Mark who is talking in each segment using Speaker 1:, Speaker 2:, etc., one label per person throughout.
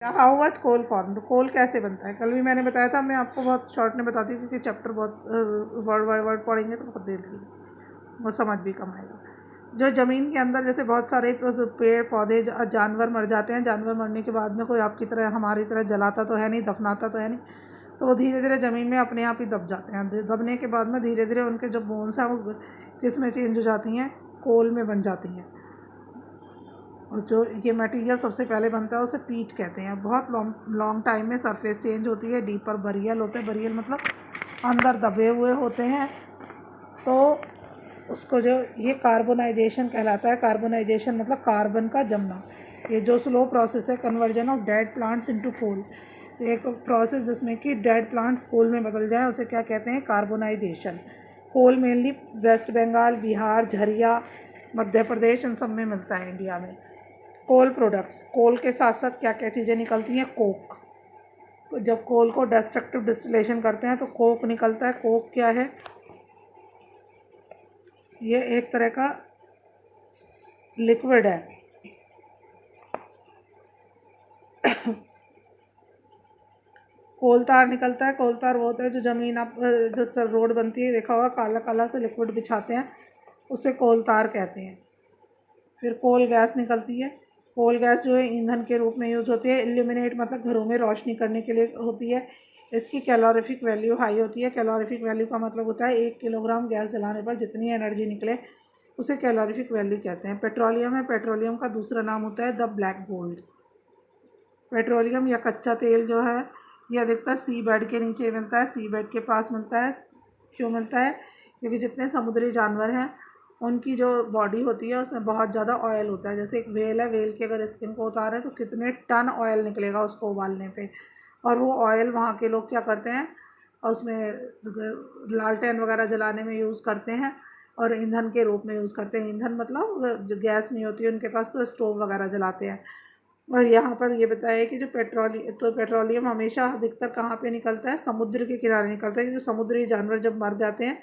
Speaker 1: How was coal form, तो कोल कैसे बनता है कल भी मैंने बताया था। मैं आपको बहुत शॉर्ट में बताती हूँ क्योंकि चैप्टर बहुत वर्ड बाय वर्ड पढ़ेंगे तो बहुत देर लगेगी, वो समझ भी कम आएगा। जो ज़मीन के अंदर जैसे बहुत सारे पेड़ पौधे जानवर मर जाते हैं, जानवर मरने के बाद में कोई आपकी तरह हमारी तरह जलाता तो है नहीं, दफनाता तो है नहीं, तो वो धीरे धीरे ज़मीन में अपने आप ही दब जाते हैं। दबने के बाद में धीरे धीरे उनके जो बोन्स हैं वो किस में चेंज हो जाती हैं, कोल में बन जाती हैं। और जो ये मटेरियल सबसे पहले बनता है उसे पीट कहते हैं। बहुत लॉन्ग टाइम में सरफेस चेंज होती है, डीपर बरियल होते हैं, बरियल मतलब अंदर दबे हुए होते हैं। तो उसको जो ये कार्बोनाइजेशन कहलाता है। कार्बोनाइजेशन मतलब कार्बन का जमना। ये जो स्लो प्रोसेस है conversion of dead plants into coal, एक प्रोसेस जिसमें कि डेड प्लांट्स कोल में बदल जाए उसे क्या कहते हैं, कार्बोनाइजेशन। कोल मेनली वेस्ट बंगाल, बिहार, झरिया, मध्य प्रदेश इन सब में मिलता है इंडिया में। कोल प्रोडक्ट्स, कोल के साथ साथ क्या क्या चीज़ें निकलती हैं, कोक। जब कोल को डिस्ट्रक्टिव डिस्टिलेशन करते हैं तो कोक निकलता है। कोक क्या है, ये एक तरह का लिक्विड है। कोलतार निकलता है। कोलतार वो होता है जो ज़मीन आप जो रोड बनती है देखा होगा, काला काला से लिक्विड बिछाते हैं, उसे कोलतार कहते हैं। फिर कोल गैस निकलती है। कोल गैस जो है ईंधन के रूप में यूज़ होती है। इल्यूमिनेट मतलब घरों में रोशनी करने के लिए होती है। इसकी कैलोरीफिक वैल्यू हाई होती है। कैलोरीफिक वैल्यू का मतलब होता है 1 किलोग्राम गैस जलाने पर जितनी एनर्जी निकले उसे कैलोरीफिक वैल्यू कहते हैं। पेट्रोलियम है, पेट्रोलियम का दूसरा नाम होता है द ब्लैक गोल्ड। पेट्रोलियम या कच्चा तेल जो है ये अधिकतर सी बेड के नीचे मिलता है, सी बेड के पास मिलता है। क्यों मिलता है, क्योंकि जितने समुद्री जानवर हैं उनकी जो बॉडी होती है उसमें बहुत ज़्यादा ऑयल होता है। जैसे एक वेल है, वेल की अगर स्किन को उतारें तो कितने टन ऑयल निकलेगा उसको उबालने पे। और वो ऑयल वहाँ के लोग क्या करते हैं, उसमें लालटेन वगैरह जलाने में यूज़ करते हैं और ईंधन के रूप में यूज़ करते हैं। ईंधन मतलब जो गैस नहीं होती है उनके पास तो स्टोव वगैरह जलाते हैं। और यहाँ पर ये बताया कि जो पेट्रोलियम हमेशा अधिकतर कहाँ पे निकलता है, समुद्र के किनारे निकलता है। क्योंकि समुद्री जानवर जब मर जाते हैं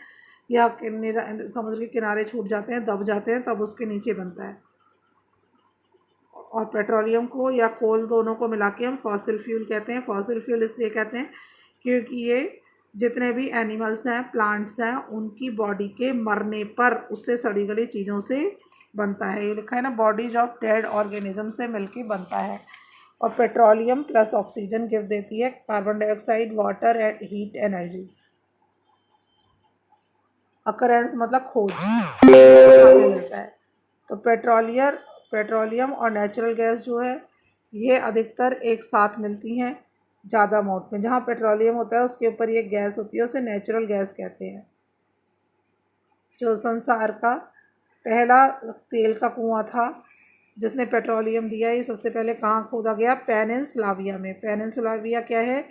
Speaker 1: या समुद्र के किनारे छूट जाते हैं, दब जाते हैं, तब उसके नीचे बनता है। और पेट्रोलियम को या कोल दोनों को मिला के हम फॉसिल फ्यूल कहते हैं। फॉसिल फ्यूल इसलिए कहते हैं क्योंकि ये जितने भी एनिमल्स हैं, प्लांट्स हैं, उनकी बॉडी के मरने पर उससे सड़ी गली चीज़ों से बनता है। ये लिखा है ना, बॉडीज ऑफ डेड ऑर्गेनिज्म से मिलके बनता है। और पेट्रोलियम प्लस ऑक्सीजन गिव देती है carbon dioxide, water and heat energy. Occurrence मतलब खोज मिलता है। तो पेट्रोलियम और नेचुरल गैस जो है ये अधिकतर एक साथ मिलती हैं ज़्यादा अमाउंट में। जहाँ पेट्रोलियम होता है उसके ऊपर ये गैस होती है, उसे नेचुरल गैस कहते हैं। जो संसार का पहला तेल का कुआं था जिसने पेट्रोलियम दिया, ये सबसे पहले कहाँ खोदा गया, पेनिनसुलाविया में। पेनिनसुलाविया क्या है,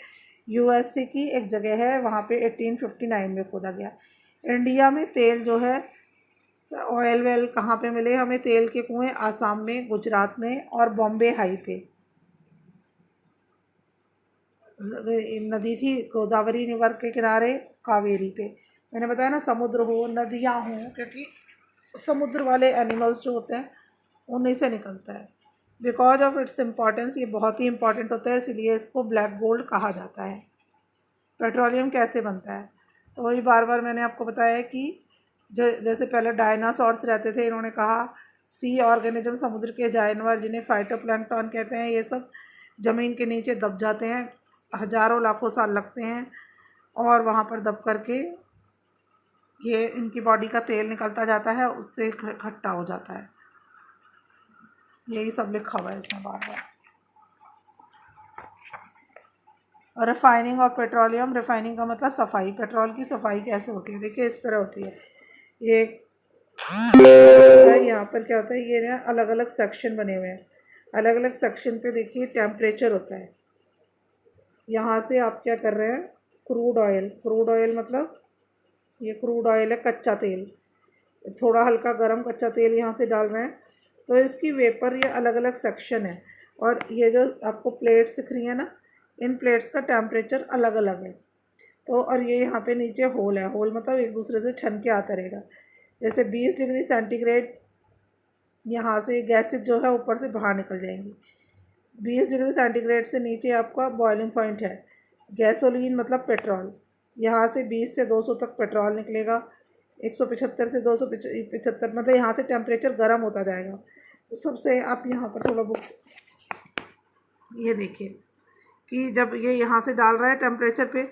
Speaker 1: यूएसए की एक जगह है, वहाँ पे 1859 में खोदा गया। इंडिया में तेल जो है ऑयल वेल कहाँ पे मिले हमें, तेल के कुएं आसाम में, गुजरात में और बॉम्बे हाई पे। नदी थी गोदावरी रिवर के किनारे, कावेरी पे। मैंने बताया ना, समुद्र हो, नदियाँ हों, क्योंकि समुद्र वाले एनिमल्स जो होते हैं उन्हीं से निकलता है। बिकॉज ऑफ इट्स इम्पॉर्टेंस, ये बहुत ही इंपॉर्टेंट होता है, इसलिए इसको ब्लैक गोल्ड कहा जाता है। पेट्रोलियम कैसे बनता है, तो वही बार बार मैंने आपको बताया कि जैसे पहले डायनासोर्स रहते थे, इन्होंने कहा सी ऑर्गेनिज्म, समुद्र के जानवर जिन्हें फाइटोप्लैंक्टन कहते हैं, ये सब ज़मीन के नीचे दब जाते हैं, हज़ारों लाखों साल लगते हैं, और वहाँ पर दब करके ये इनकी बॉडी का तेल निकलता जाता है, उससे इकट्ठा हो जाता है। यही सब लिखा हुआ है इसमें बार बार। और रिफाइनिंग ऑफ पेट्रोलियम, रिफाइनिंग का मतलब सफाई। पेट्रोल की सफाई कैसे होती है, देखिए इस तरह होती है। ये यहाँ पर क्या होता है, ये ना अलग अलग सेक्शन बने हुए हैं। अलग अलग सेक्शन पे देखिए टेम्परेचर होता है। यहाँ से आप क्या कर रहे हैं, क्रूड ऑयल, क्रूड ऑयल मतलब ये क्रूड ऑयल है, कच्चा तेल। थोड़ा हल्का गरम कच्चा तेल यहाँ से डाल रहे हैं, तो इसकी वेपर, ये अलग अलग सेक्शन है। और ये जो आपको प्लेट्स दिख रही है ना, इन प्लेट्स का टेम्परेचर अलग अलग है। तो और ये यहाँ पे नीचे होल है, होल मतलब एक दूसरे से छन के आता रहेगा। जैसे 20 डिग्री सेंटीग्रेड यहाँ से गैसेज जो है ऊपर से बाहर निकल जाएंगी। 20 डिग्री सेंटीग्रेड से नीचे आपका बॉइलिंग पॉइंट है। गैसोलीन मतलब पेट्रोल, यहाँ से 20 से 200 तक पेट्रोल निकलेगा। 175 से 275 मतलब यहाँ से टेम्परेचर गर्म होता जाएगा। तो सबसे आप यहाँ पर थोड़ा बुक ये देखिए कि जब ये यहाँ से डाल रहा है टेम्परेचर पे,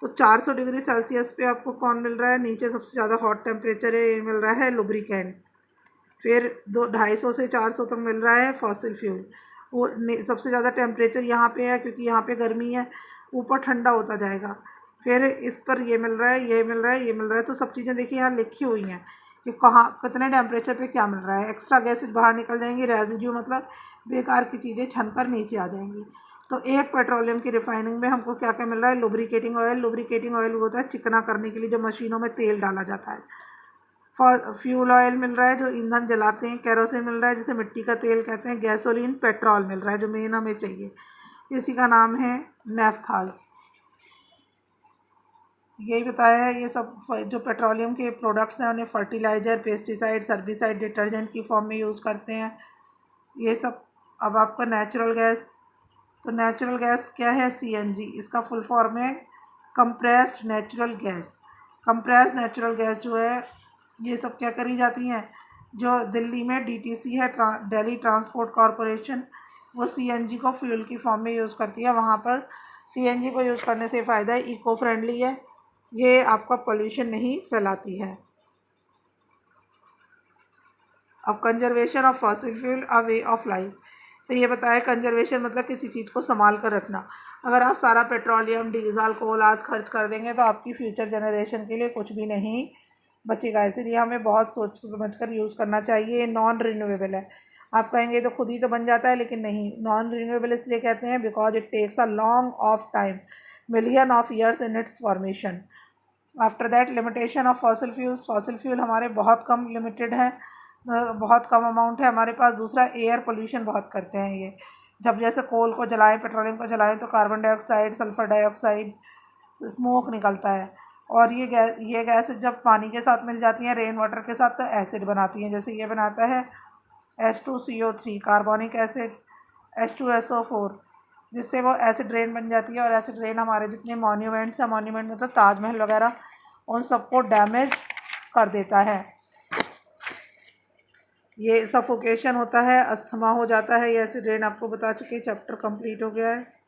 Speaker 1: तो 400 डिग्री सेल्सियस पे आपको कौन मिल रहा है, नीचे सबसे ज़्यादा हॉट टेम्परेचर है, ये मिल रहा है लुब्रिकेंट। फिर 250 से 400 तक मिल रहा है फॉसिल फ्यूल। वो सबसे ज़्यादा टेम्परेचर यहाँ पे है क्योंकि यहाँ पे गर्मी है, ऊपर ठंडा होता जाएगा। फिर इस पर ये मिल रहा है, ये मिल रहा है, ये मिल रहा है। तो सब चीज़ें देखिए यहाँ लिखी हुई हैं कि कहाँ कितने टेम्परेचर पे क्या मिल रहा है। एक्स्ट्रा गैसेज बाहर निकल जाएंगी, रेजिड्यू मतलब बेकार की चीज़ें छनकर नीचे आ जाएंगी। तो एक पेट्रोलियम की रिफाइनिंग में हमको क्या क्या मिल रहा है, लुब्रिकेटिंग ऑयल। लुब्रिकेटिंग ऑयल होता है चिकना करने के लिए जो मशीनों में तेल डाला जाता है। फ्यूल ऑयल मिल रहा है जो ईंधन जलाते हैं। केरोसिन मिल रहा है जिसे मिट्टी का तेल कहते हैं। गैसोलीन पेट्रोल मिल रहा है जो मेन हमें चाहिए, इसी का नाम है नेफ्थाल। यही बताया है। ये सब जो पेट्रोलियम के प्रोडक्ट्स हैं उन्हें फर्टिलाइज़र, पेस्टिसाइड, सर्बिसाइड, डिटर्जेंट की फॉर्म में यूज़ करते हैं ये सब। अब आपका नेचुरल गैस, तो नेचुरल गैस क्या है, सीएनजी। इसका फुल फॉर्म है compressed natural gas. Compressed natural gas जो है ये सब क्या करी जाती हैं, जो दिल्ली में डीटीसी है, दिल्ली ट्रांसपोर्ट कॉरपोरेशन, वो सीएनजी को फ्यूल की फॉर्म में यूज़ करती है। वहाँ पर सीएनजी को यूज़ करने से फ़ायदा है, इको फ्रेंडली है, ये आपका पोल्यूशन नहीं फैलाती है। अब conservation of fossil fuel a way of life. तो ये बताया कंजर्वेशन मतलब किसी चीज़ को संभाल कर रखना। अगर आप सारा पेट्रोलियम, डीजल, कोल आज खर्च कर देंगे तो आपकी फ्यूचर जनरेशन के लिए कुछ भी नहीं बचेगा। इसीलिए हमें बहुत सोच समझ कर यूज़ करना चाहिए। ये नॉन रिन्यूएबल है। आप कहेंगे तो खुद ही तो बन जाता है, लेकिन नहीं। नॉन रिन्यूएबल इसलिए कहते हैं because it takes a long of time, million of years in its formation. After that limitation of fossil fuels. Fossil fuel हमारे बहुत कम लिमिटेड है, बहुत कम अमाउंट है हमारे पास। दूसरा, एयर पोल्यूशन बहुत करते हैं ये। जब जैसे कोल को जलाएं, पेट्रोलियम को जलाएं तो carbon dioxide, sulphur dioxide, smoke निकलता है। और ये गैस जब पानी के साथ मिल जाती हैं, रेन वाटर के साथ, तो एसिड बनाती हैं। जैसे ये बनाता है H2CO3 कार्बोनिक एसिड, H2SO4, जिससे वो एसिड रेन बन जाती है। और एसिड रेन हमारे जितने मॉन्यूमेंट्स हैं, मॉन्यूमेंट मतलब ताजमहल वगैरह, उन सबको डैमेज कर देता है। ये सफोकेशन होता है, अस्थमा हो जाता है। ये एसिड रेन आपको बता चुकी, चैप्टर कंप्लीट हो गया है।